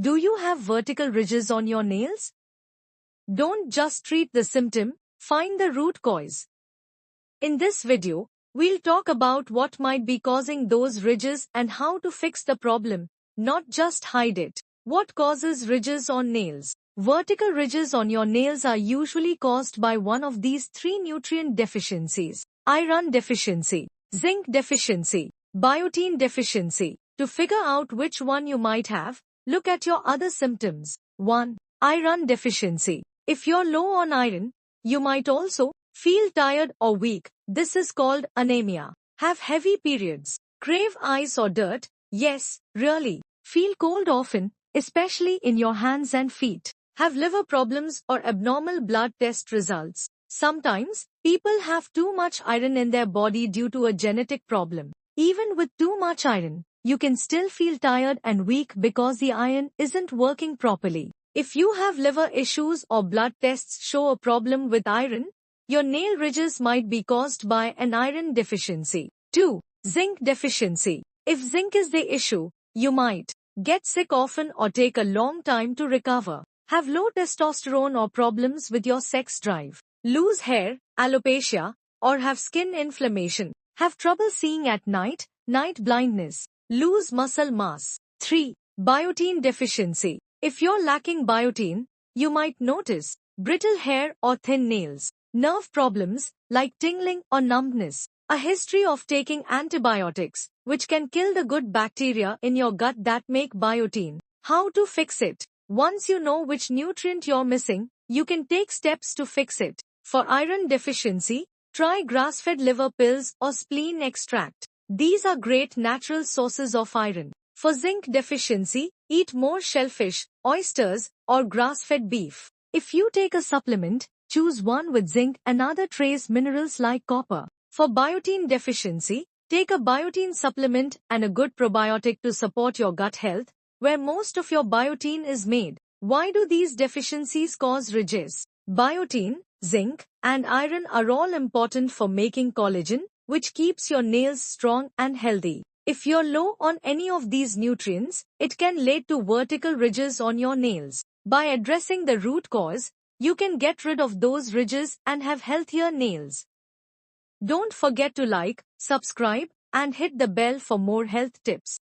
Do you have vertical ridges on your nails? Don't just treat the symptom, find the root cause. In this video, we'll talk about what might be causing those ridges and how to fix the problem, not just hide it. What causes ridges on nails? Vertical ridges on your nails are usually caused by one of these three nutrient deficiencies: iron deficiency, zinc deficiency, biotin deficiency. To figure out which one you might have, look at your other symptoms. 1. Iron deficiency. If you're low on iron, you might also feel tired or weak. This is called anemia. Have heavy periods. Crave ice or dirt? Yes, really. Feel cold often, especially in your hands and feet. Have liver problems or abnormal blood test results. Sometimes, people have too much iron in their body due to a genetic problem. Even with too much iron, you can still feel tired and weak because the iron isn't working properly. If you have liver issues or blood tests show a problem with iron, your nail ridges might be caused by an iron deficiency. 2. Zinc deficiency. If zinc is the issue, you might get sick often or take a long time to recover. Have low testosterone or problems with your sex drive. Lose hair, alopecia, or have skin inflammation. Have trouble seeing at night, night blindness. Lose muscle mass. 3. Biotin deficiency. If you're lacking biotin, you might notice brittle hair or thin nails, nerve problems like tingling or numbness, a history of taking antibiotics, which can kill the good bacteria in your gut that make biotin. How to fix it? Once you know which nutrient you're missing, you can take steps to fix it. For iron deficiency, try grass-fed liver pills or spleen extract. These are great natural sources of iron. For zinc deficiency, eat more shellfish, oysters, or grass-fed beef. If you take a supplement, choose one with zinc and other trace minerals like copper. For biotin deficiency, take a biotin supplement and a good probiotic to support your gut health, where most of your biotin is made. Why do these deficiencies cause ridges? Biotin, zinc, and iron are all important for making collagen, which keeps your nails strong and healthy. If you're low on any of these nutrients, it can lead to vertical ridges on your nails. By addressing the root cause, you can get rid of those ridges and have healthier nails. Don't forget to like, subscribe, and hit the bell for more health tips.